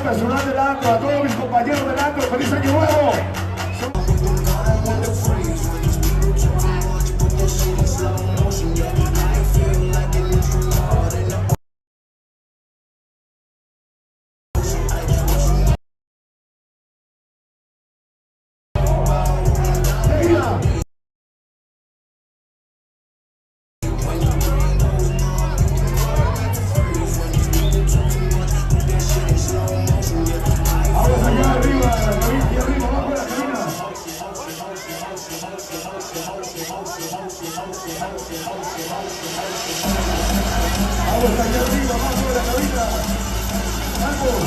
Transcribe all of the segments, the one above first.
Personal del antro, a todos mis compañeros del antro, feliz año nuevo. Vamos allá arriba, vamos de la cabina. Vamos.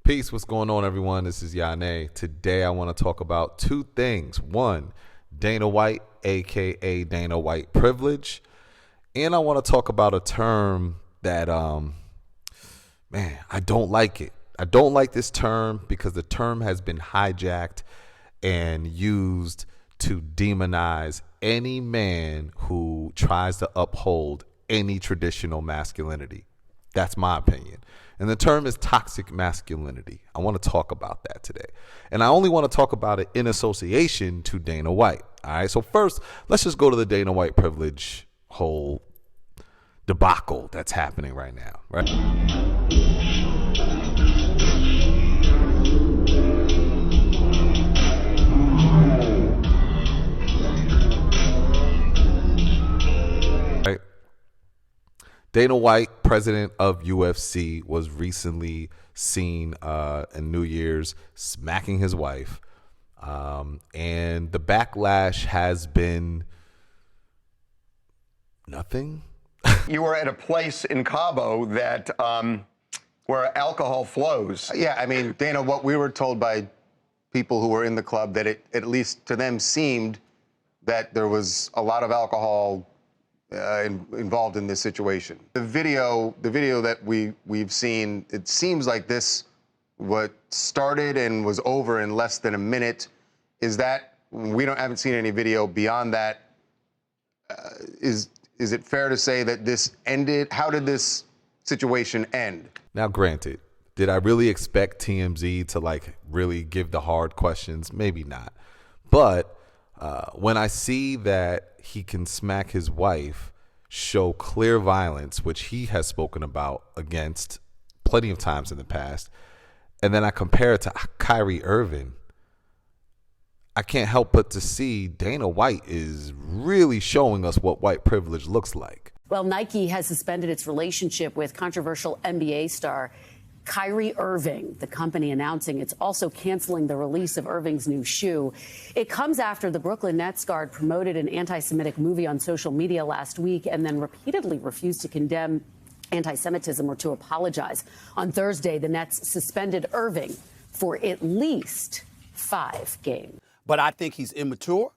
Peace, what's going on, everyone? This is Yane. Today I want to talk about two things. One, Dana White, aka Dana White privilege. And I want to talk about a term that, I don't like it. I don't like this term because the term has been hijacked and used to demonize any man who tries to uphold any traditional masculinity. That's my opinion. And the term is toxic masculinity. I want to talk about that today. And I only want to talk about it in association to Dana White. All right. So first, let's just go to the Dana White privilege whole debacle that's happening right now. Right. Dana White, president of UFC, was recently seen in New Year's smacking his wife. And the backlash has been nothing. You were at a place in Cabo that where alcohol flows. Yeah, I mean, Dana, what we were told by people who were in the club, that it, at least to them, seemed that there was a lot of alcohol involved in this situation. The video that we've seen, it seems like this what started and was over in less than a minute. Is that haven't seen any video beyond that? Is it fair to say that this ended? How did this situation end? Now, granted, did I really expect TMZ to really give the hard questions? Maybe not. But when I see that he can smack his wife, show clear violence, which he has spoken about against plenty of times in the past, and then I compare it to Kyrie Irving, I can't help but to see Dana White is really showing us what white privilege looks like. Well, Nike has suspended its relationship with controversial NBA star Kyrie Irving, the company announcing it's also canceling the release of Irving's new shoe. It comes after the Brooklyn Nets guard promoted an anti-Semitic movie on social media last week and then repeatedly refused to condemn anti-Semitism or to apologize. On Thursday, the Nets suspended Irving for at least 5 games. But I think he's immature.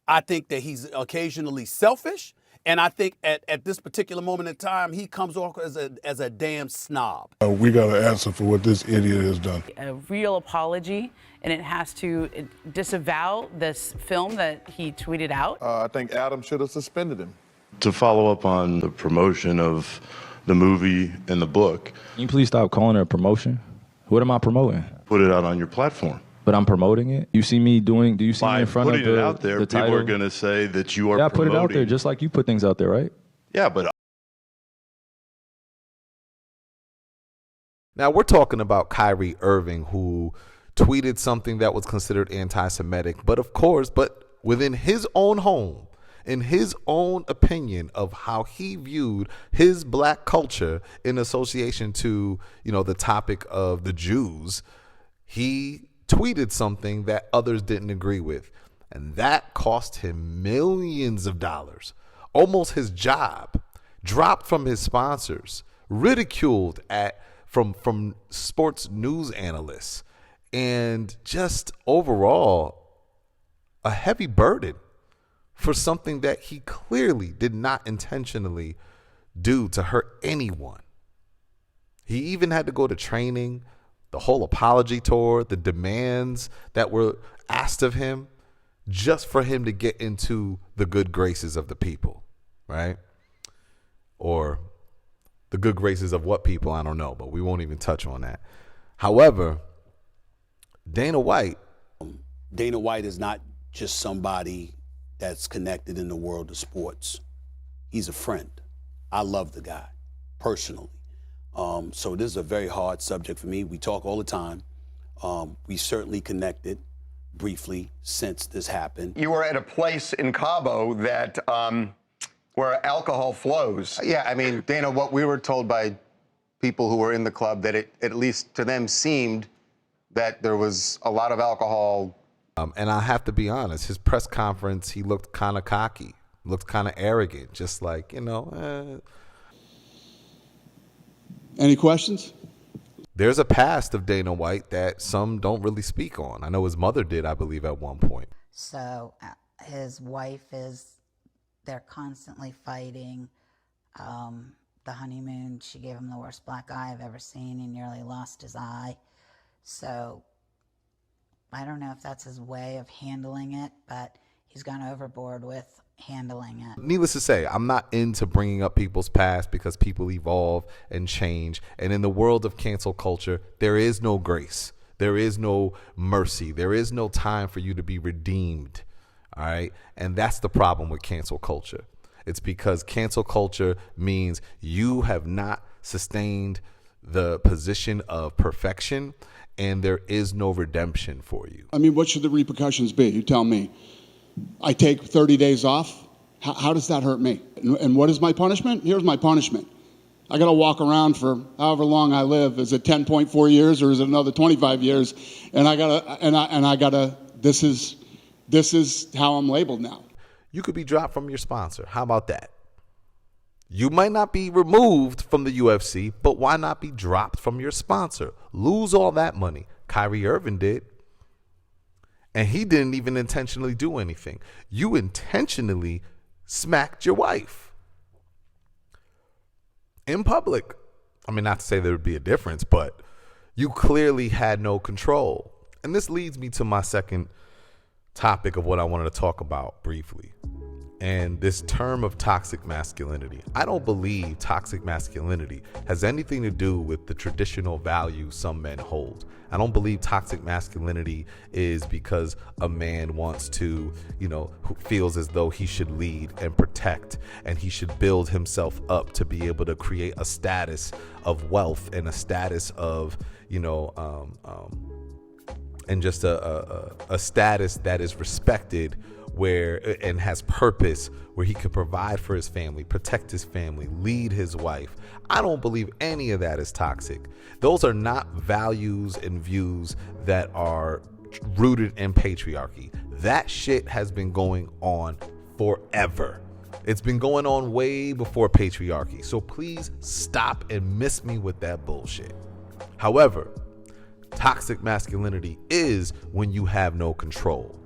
I think that he's occasionally selfish. And I think at this particular moment in time, he comes off as a damn snob. We got to answer for what this idiot has done. A real apology, and it has to disavow this film that he tweeted out. I think Adam should have suspended him. To follow up on the promotion of the movie and the book. Can you please stop calling it a promotion? What am I promoting? Put it out on your platform. But I'm promoting it. You see me doing? Do you see By me in front of putting it out there, the people title? are going to say that you are Yeah, I promoting. put it out there just like you put things out there, right? Yeah, but Now, we're talking about Kyrie Irving, who tweeted something that was considered anti-Semitic, but within his own home, in his own opinion of how he viewed his black culture in association to, the topic of the Jews, he tweeted something that others didn't agree with. And that cost him millions of dollars, almost his job, dropped from his sponsors, ridiculed from sports news analysts. and just overall a heavy burden for something that he clearly did not intentionally do to hurt anyone. He even had to go to training, the whole apology tour, the demands that were asked of him, just for him to get into the good graces of the people, right? Or the good graces of what people, I don't know, but we won't even touch on that. However, Dana White is not just somebody that's connected in the world of sports. He's a friend. I love the guy personally. So this is a very hard subject for me. We talk all the time. We certainly connected briefly since this happened. You were at a place in Cabo that where alcohol flows. Yeah, I mean, Dana, what we were told by people who were in the club, that it, at least to them, seemed that there was a lot of alcohol. And I have to be honest, his press conference, he looked kind of cocky, looked kind of arrogant, just like, Any questions? There's a past of Dana White that some don't really speak on. I know his mother did, I believe, at one point. So his wife they're constantly fighting. The honeymoon, she gave him the worst black eye I've ever seen. He nearly lost his eye. So I don't know if that's his way of handling it, but he's gone overboard with handling it. Needless to say, I'm not into bringing up people's past because people evolve and change. And in the world of cancel culture, there is no grace. There is no mercy. There is no time for you to be redeemed. All right. And that's the problem with cancel culture. It's because cancel culture means you have not sustained the position of perfection and there is no redemption for you. I mean, what should the repercussions be? You tell me. I take 30 days off. How does that hurt me? And what is my punishment? Here's my punishment. I got to walk around for however long I live. Is it 10.4 years or is it another 25 years? And I gotta, this is how I'm labeled now. You could be dropped from your sponsor. How about that? You might not be removed from the UFC, but why not be dropped from your sponsor? Lose all that money. Kyrie Irving did. And he didn't even intentionally do anything. You intentionally smacked your wife in public. I mean, not to say there would be a difference, but you clearly had no control. And this leads me to my second topic of what I wanted to talk about briefly. And this term of toxic masculinity. I don't believe toxic masculinity has anything to do with the traditional values some men hold. I don't believe toxic masculinity is because a man wants to, who feels as though he should lead and protect and he should build himself up to be able to create a status of wealth and a status of, and just a status that is respected and has purpose, where he could provide for his family, protect his family, lead his wife. I don't believe any of that is toxic. Those are not values and views that are rooted in patriarchy. That shit has been going on forever. It's been going on way before patriarchy. So please stop and miss me with that bullshit. However, toxic masculinity is when you have no control.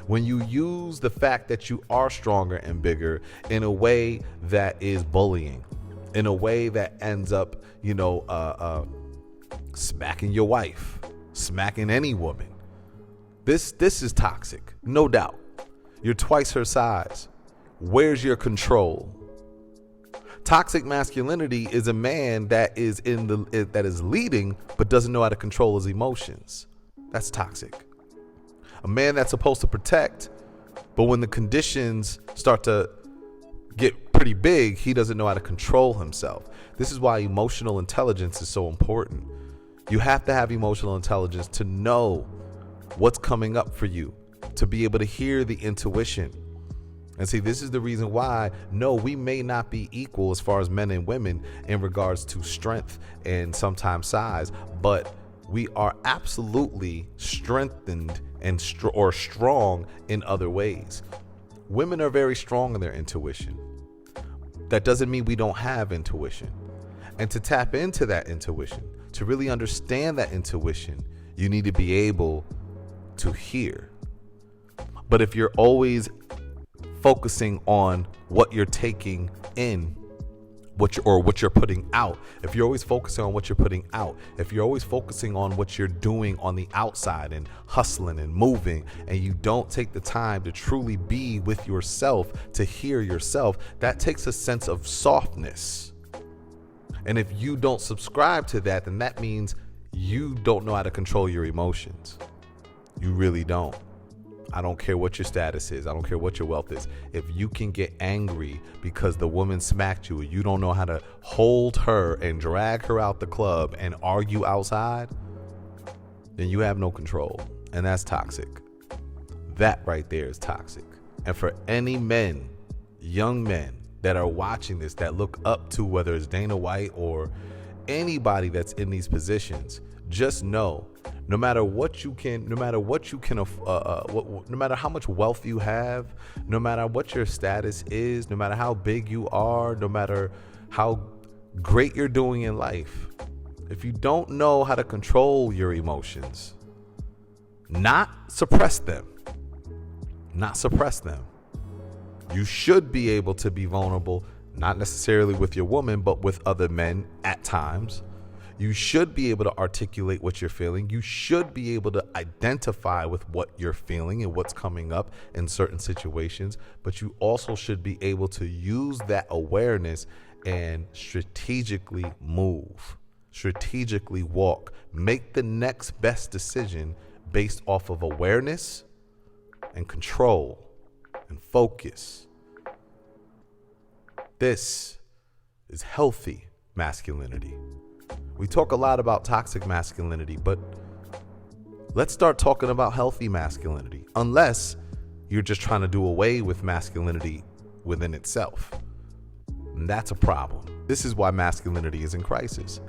When you use the fact that you are stronger and bigger in a way that is bullying, in a way that ends up, smacking your wife, smacking any woman. This is toxic, no doubt. You're twice her size. Where's your control? Toxic masculinity is a man that is leading but doesn't know how to control his emotions. That's toxic. A man that's supposed to protect, but when the conditions start to get pretty big, he doesn't know how to control himself. This is why emotional intelligence is so important. You have to have emotional intelligence to know what's coming up for you, to be able to hear the intuition. And see, this is the reason why, no, we may not be equal as far as men and women in regards to strength and sometimes size, but we are absolutely strengthened and strong in other ways. Women are very strong in their intuition. That doesn't mean we don't have intuition. And to tap into that intuition, to really understand that intuition, You need to be able to hear. But if you're always focusing on what you're taking in, what you're putting out, if you're always focusing on what you're putting out, if you're always focusing on what you're doing on the outside and hustling and moving, and you don't take the time to truly be with yourself, to hear yourself, that takes a sense of softness. And if you don't subscribe to that, then that means you don't know how to control your emotions. You really don't. I don't care what your status is. I don't care what your wealth is. If you can get angry because the woman smacked you, and you don't know how to hold her and drag her out the club and argue outside, then you have no control. And that's toxic. That right there is toxic. And for any men, young men that are watching this, that look up to whether it's Dana White or anybody that's in these positions, just know, no matter how much wealth you have, no matter what your status is, no matter how big you are, no matter how great you're doing in life, if you don't know how to control your emotions, not suppress them, you should be able to be vulnerable, not necessarily with your woman, but with other men at times. You should be able to articulate what you're feeling. You should be able to identify with what you're feeling and what's coming up in certain situations. But you also should be able to use that awareness and strategically move, strategically walk, make the next best decision based off of awareness and control and focus. This is healthy masculinity. We talk a lot about toxic masculinity, but let's start talking about healthy masculinity, unless you're just trying to do away with masculinity within itself. And that's a problem. This is why masculinity is in crisis,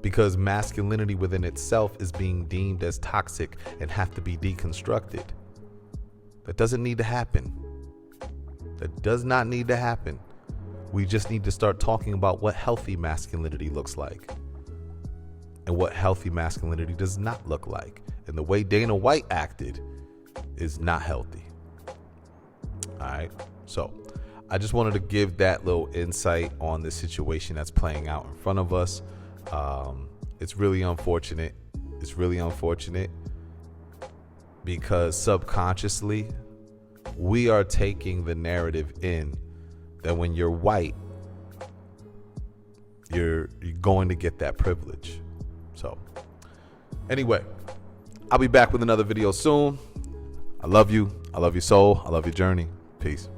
because masculinity within itself is being deemed as toxic and have to be deconstructed. That doesn't need to happen. That does not need to happen. We just need to start talking about what healthy masculinity looks like and what healthy masculinity does not look like. And the way Dana White acted is not healthy. All right. So I just wanted to give that little insight on the situation that's playing out in front of us. It's really unfortunate. It's really unfortunate because subconsciously we are taking the narrative in that when you're white, you're going to get that privilege. So anyway, I'll be back with another video soon. I love you. I love your soul. I love your journey. Peace.